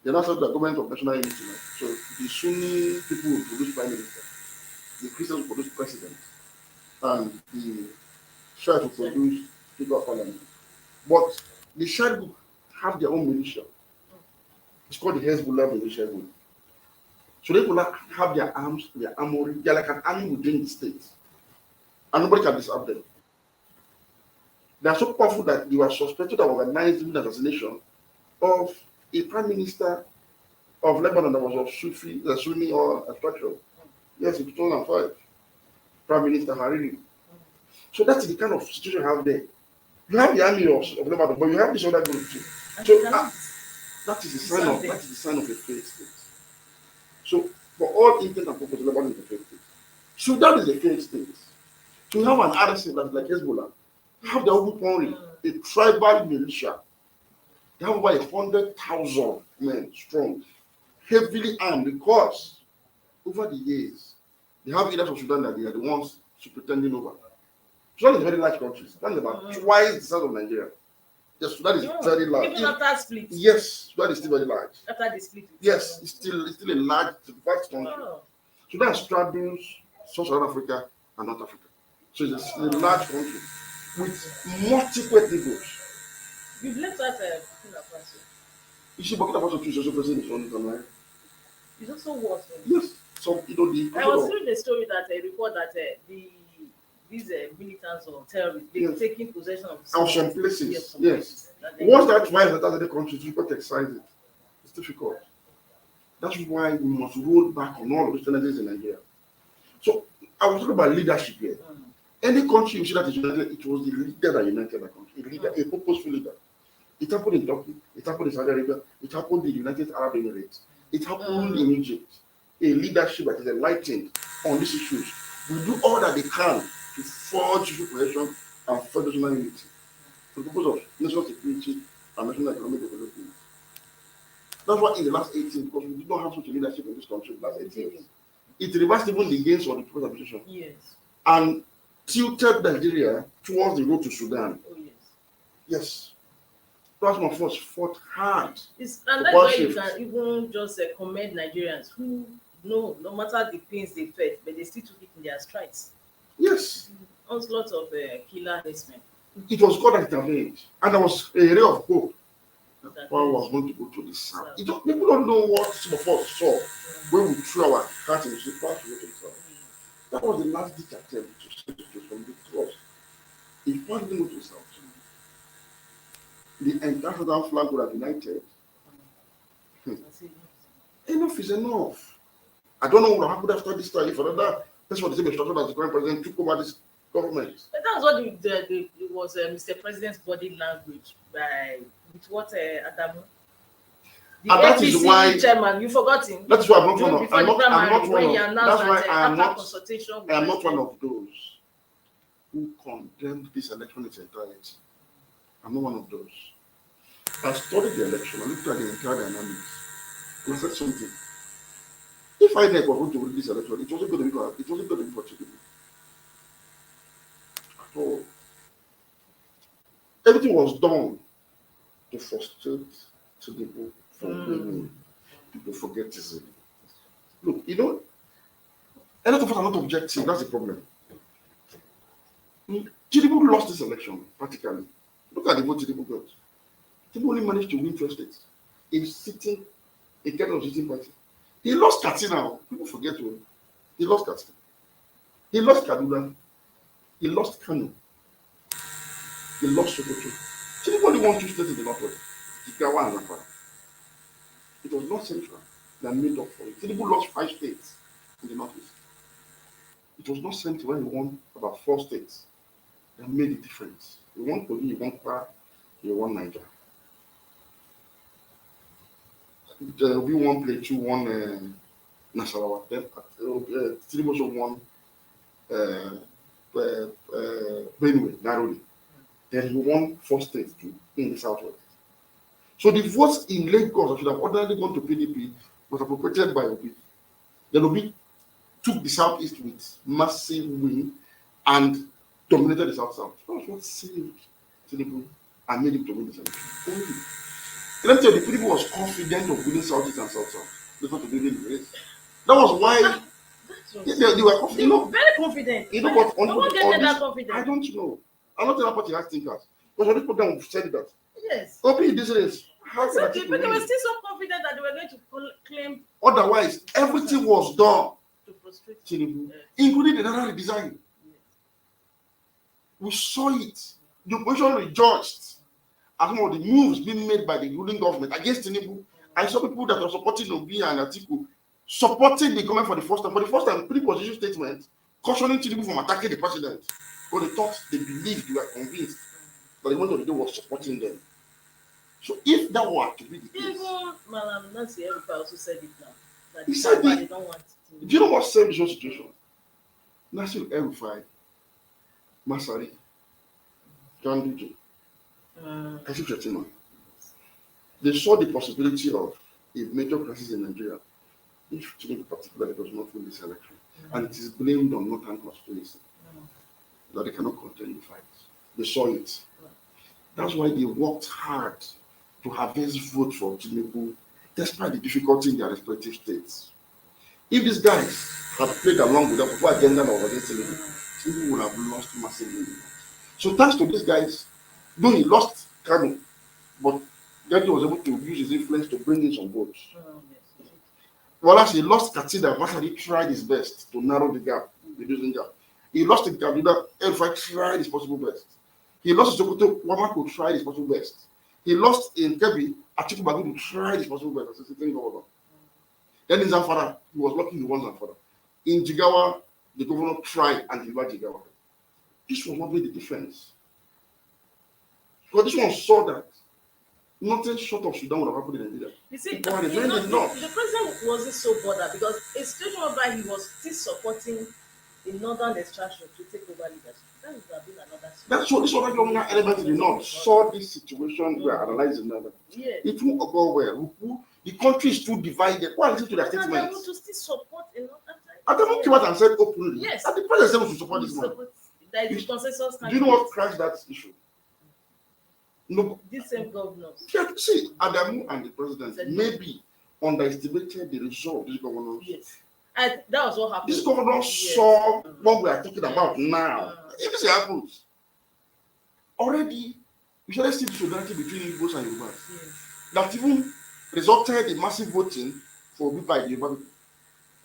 they now set the government of national unity. So the Sunni people will produce prime minister, the Christians will produce president, and the Shiite will produce speaker of parliament. But the Shiite group have their own militia. It's called the Hezbollah militia group. So they will have their arms, their armory. They're like an army within the state, and nobody can disrupt them. They are so powerful that they were suspected of organizing the assassination of a prime minister of Lebanon that was of Sunni or extraction. Yes, in 2005, Prime Minister Hariri. So that's the kind of situation you have there. You have the army of Lebanon, but you have this other group too. So that is a sign of a failed state. So for all intent and purpose, Lebanon is a failed state. Sudan is a failed state. So you have an RSF that's like Hezbollah. You have the Ogun, a tribal militia. They have over 100,000 men strong, heavily armed because over the years, they have leaders of Sudan that they are the ones pretending over. Sudan is a very large country. Sudan is about twice the size of Nigeria. Yes, Sudan is very large. Even after split. Yes, Sudan is still very large. After the split. Yes, it's still a large, vast country. Sudan straddles Sub-Saharan Africa and North Africa. So it's a large country with multiple ethnic groups. You've left out Burkina Faso. You see, Burkina Faso too is also present in front of the. It's also worse. Yes, some the I concept was of reading a story that report that these militants or terrorists they've yes, taken possession of and some yes, places, some yes. places. That Once that rise that other countries, people get excited. It's difficult. That's why we must roll back on all of the challenges in Nigeria. So I was talking about leadership here. Any country you see that is united, it was the leader that united the country, a leader, a purposeful leader. It happened in Turkey, it happened in Saudi Arabia, it happened in the United Arab Emirates, it happened in Egypt. A leadership that is enlightened on these issues will do all that they can to forge social cohesion and forge national unity for the purpose of national security and national economic development. That's why in the last 18 years, because we did not have such a leadership in this country in the last 18 years, it reversed even the gains of the people's administration. Yes. And tilted Nigeria towards the road to Sudan. Oh yes. Yes. Plasma Force fought hard. And that's why you can even just commend Nigerians who know no matter the pains they felt, but they still took it in their strides. Yes. Onslaught of killer herdsmen. It was God that intervened. And there was a ray of hope that power was going to go to the south. People don't know what some of us saw when we threw our heart into the power to go to the south. That was the last ditch attempt to save it from the cross. If one didn't go to the south, the entire southern flag would have united. Enough is enough. I don't know what happened after this time. If another person was the same instruction as the current president took over this government. But that's what it was Mr. President's body language with what Adamu. The And that is APC why chairman, you forgot him. That's why I'm not one of. Before I'm the not. I'm primary, not one when of. he That's announced why that I am after not. consultation with I am not one president, of those who condemned this election in its entirety. I'm not one of those. I studied the election. I looked at the entire dynamics, and I said something. If I never want to win this election, it wasn't going to be for. It wasn't going to be for Tinubu at all. Everything was done to frustrate Tinubu from winning. People forget easily. Look, a lot of us are not objective. That's the problem. Tinubu lost this election practically. Look at the vote Tinubu got. Tinubu only managed to win 12 states. A kind of sitting party. He lost Katsina. People forget to. He lost Katsina. He lost Kaduna. He lost Kano. He lost Sokoto. Tinubu only won 2 states in the northwest. Jigawa and Zamfara. It was not central that made up for it. Tinubu lost 5 states in the northeast. It was not central when he won about 4 states that made a difference. He won Kogi, he won Kwara, he won Niger. We won Plateau, won Nasarawa. Then Tinubu also won Benue, narrowly. Then he won 4 states too in the southwest. So the votes in Lagos that should have ordinarily gone to PDP was appropriated by Obi. Then Obi took the southeast with massive win and dominated the south-south. That was what saved Tinubu and made him to win the election. Only. Let me tell you, the PDP was confident of winning southeast and south-south. They wanted to win the race. That was why they were confident. They were very confident. You know what? No one gave them that confidence. I don't know. I'm not telling party has thinkers. Because on this program we've said that. Yes. Open this race. How can Exactly, but they were still so confident that they were going to claim. Otherwise, everything was done To frustrate Tinubu, including the national redesign. We saw it. The opposition rejoiced at some of the moves being made by the ruling government against Tinubu. I saw people that were supporting Obi and Atiku supporting the government for the first time. For the first time, Tinubu was issuing statements cautioning Tinubu from attacking the president. But they thought, they believed, they were convinced that the one of the day was supporting them. So if that were to be the case, even Malam Nancy Erufa also said it now. That he said they don't want it. Do you know what saved this whole situation? Nasir El-Rufai, Masari, Ganduje, Kassim Shettima. They saw the possibility of a major crisis in Nigeria if Tinubu particularly does not win this election. And it is blamed on northern constituency that they cannot contend the fight. They saw it. That's why they worked hard to harvest vote for Tinubu despite the difficulty in their respective states. If these guys had played along with them before agenda that was against Tinubu, Tinubu would have lost massively. So thanks to these guys, though he lost Kano, but Gandhi was able to use his influence to bring in some votes. Yes. Whereas he lost Katsina, Vasari tried his best to narrow the gap, reducing gap. He lost in Kaduna, El-Rufai tried his possible best. He lost in Sokoto, Wamako tried his possible best. He lost in Kebbi, Atiku Bagudu tried his possible best as a sitting governor. Then in Zamfara, he was lucky he won Zamfara. In Jigawa, the governor tried and delivered Jigawa. This was what made the difference. Because this one saw that nothing short of Sudan would have happened in Nigeria. You see, People had you know, the north. the president wasn't so bothered because a situation whereby he was still supporting the northern extraction to take over leadership. That would have been another situation. That's what this other government element in the north saw this situation we are analyzing now. Yes. It won't go well. The country is too divided. Why listen to their And they statements? want to still support a northern And they came out and said openly Yes. that the president said we should support this man. There is consensus. Do you know what crashed that issue? No. These same governors. Yeah, see, Adamu and the president maybe underestimated the result of these governors. Yes. And that was what happened. These governors saw what we are talking about now. If this happens, already we should see the solidarity between Igbos and Yorubas. Yes. That even resulted in massive voting for Obi by the Yoruba people.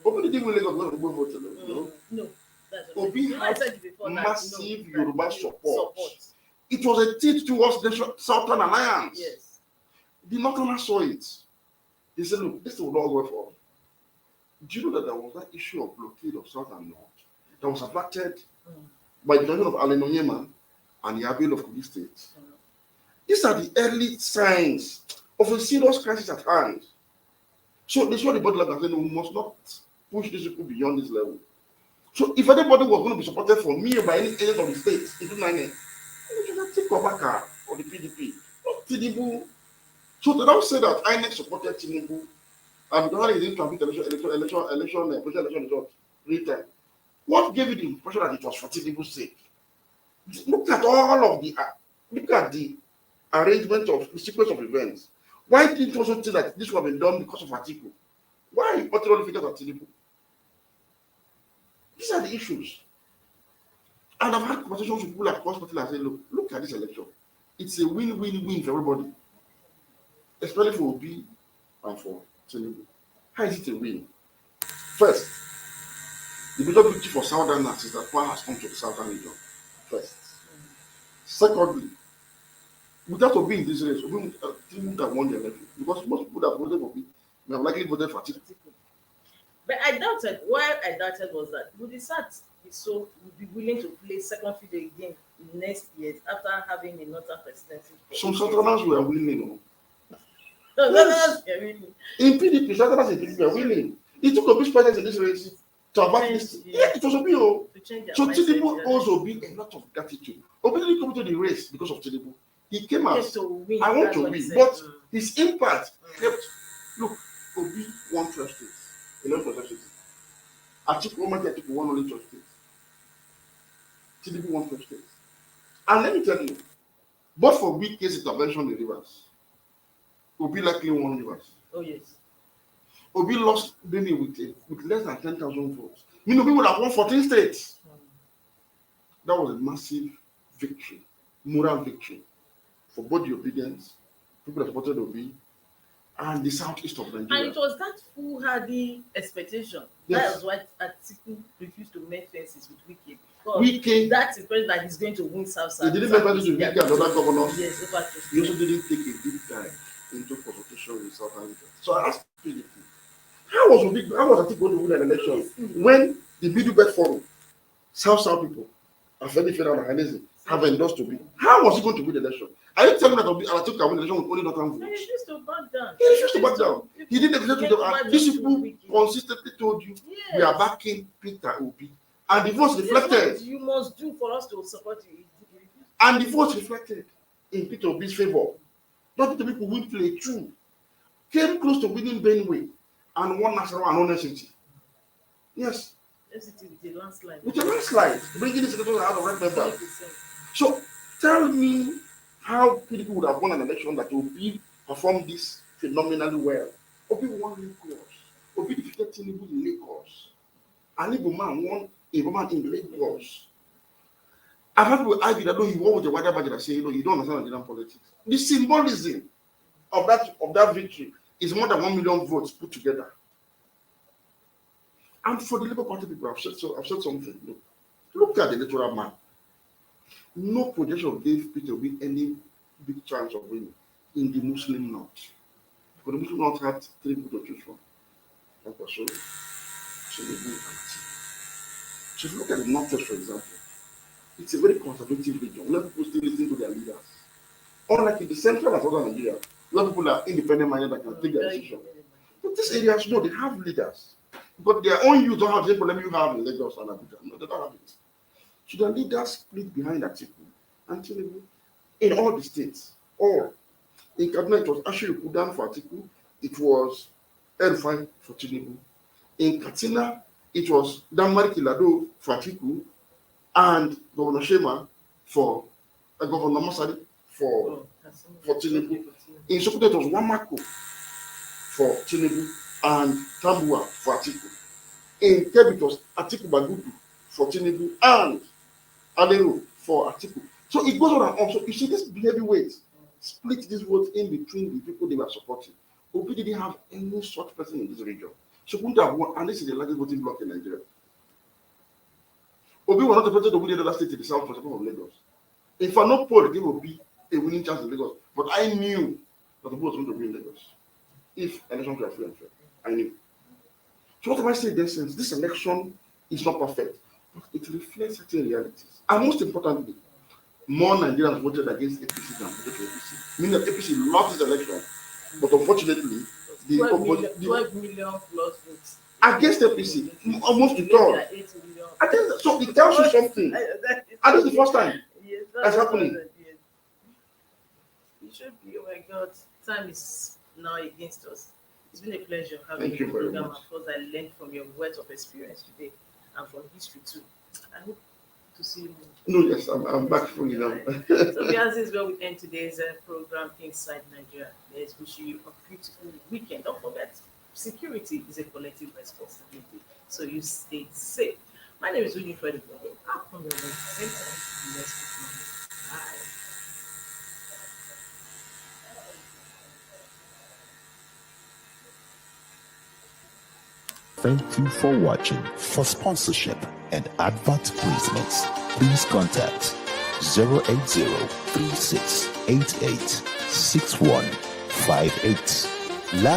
Obi didn't really go to vote. No. Obi had massive Yoruba support. It was a tilt towards the Southern Alliance. Yes. The Northerners saw it. They said, look, this will not work for us. Do you know that there was that issue of blockade of South and North that was averted by the government of Alain Onyema and the Abil of Kogi State? These are the early signs of a serious crisis at hand. So they saw the body language and said, no, we must not push this people beyond this level. So if anybody was going to be supported from me or by any agent of the state, including Nine, you should take Obaka or the PDP, not Tinubu. So they don't say that INEC supported Tinubu and because he didn't compete election results 3 times. What gave you the impression that it was for Tinubu's sake? Look at all of the look at the arrangement of the sequence of events. Why didn't you also think that this would have been done because of Atiku? Why particularly figures of Tinubu? These are the issues. And I've had conversations with people across the country and say, look at this election. It's a win-win-win for everybody. Especially for Obi and for Tinubu. How is it a win? First, the major victory for Southerners is that power has come to the Southern region. First. Secondly, without Obi in this race, Obi would have won the election. Because most people that voted for Obi may have likely voted for Atiku. But I doubted, why I doubted was that would the SAT would be willing to play second fiddle again next year after having a northern presidency? Some Southerners were winning. Yes. In PDP, Southerners in PDP were winning. It took Obi's presence in this race to avert this. Yeah, it was Obi. So Tinubu owes Obi a lot of gratitude. Obi didn't come to the race because of Tinubu. He came out. I want to win, but his impact helped. Look, Obi won 12 states. 11 states. Atiku won only 12 states. Tinubu won 12 states. And let me tell you, but for weak case intervention in Rivers, Obi likely won Rivers. Oh yes. Obi lost Benue with less than 10,000 votes. Obi would have won 14 states. That was a massive victory, moral victory for both the obedience, people that supported Obi, and the southeast of Nigeria. And it was that foolhardy expectation. Yes. That was why Atiku refused to make fences with Wike. That's the person that is going to win South. He didn't make fences with Wike and other governors. Yes, over to he also didn't take a deep dive into consultation with South Africa. So I asked PDP, how was Atiku going to win an election when the Middle Belt Forum, South people, Afeni Federal Organization, have endorsed to be? How was he going to win the election? Are you telling me that Atiku can win the election with only northern votes? He refused to back down. He refused to back down. He didn't negotiate with them. These people consistently told you, we are backing Peter Obi. And the votes reflected. This is what you must do for us to support you. And the votes reflected in Peter Obi's favor. Not the people who play true. Came close to winning Benue and won national and honor city. Yes. With a landslide. With a landslide. Bringing the senator out of red member. So tell me how people would have won an election that Obi performed this phenomenally well. Obi won Lagos. Obi defeated Tinubu in Lagos. And Igbo man won a woman in Lagos. I've had people argue that no, you work with the wider budget and say, no, you don't understand Nigerian politics. The symbolism of that victory is more than 1 million votes put together. And for the Labour Party people, I've said something. Look at the electoral map. No projection gave Peter Obi any big chance of winning in the Muslim North. Because the Muslim North had 3 people to choose from. So if you look at the Northwest, for example, it's a very conservative region where people still listen to their leaders. Unlike in the central and southern Nigeria, where people are independent minded that can take their decision. But these areas, no, they have leaders. But their own youth don't have the same problem you have in Lagos and Abuja. No, they don't have it. So the leaders split behind Atiku and Tinubu in all the states. All. In Kaduna, it was actually Kudan for Atiku. It was El-Rufai for Tinubu. In Katsina, it was Damari Kilado for Atiku and Governor Shema for Governor Masari for Tinubu. In Sokoto, it was Wamako for Tinubu and Tambua for Atiku. In Kebbi, it was Atiku Bagudu for Tinubu and Alero for Atiku. So it goes on and on. So you see this heavyweight split this vote in between the people they were supporting. Obi didn't have any such person in this region. So Kunta have won, and this is the largest voting bloc in Nigeria. Obi was not the president of the other state in the south for example of Lagos. In fact, no poll gave Obi a winning chance in Lagos. But I knew that the vote was going to be in Lagos. If elections were free and fair. I knew. So what have I said in essence? This election is not perfect. But it reflects certain realities. And most importantly, more Nigerians voted against APC than voted for APC. Meaning that APC lost this election. But unfortunately, 12 million plus votes against APC, almost the third. I think so. It tells you something. And this is the first time that's happening. Yes. It should be. Oh my God, time is now against us. It's been a pleasure having Thank you very program. much. Of course, I learned from your words of experience today and from history too. I hope to see you. No, yes, I'm back fully now. So, this is where we end today's program Inside Nigeria. Let's wish you a beautiful weekend. Don't forget, security is a collective responsibility. So you stay safe. My name is William Freddy. I'll come your way. Same time. Next week. Bye. Thank you for watching. For sponsorship and advert placements, please contact 080 3688 6158.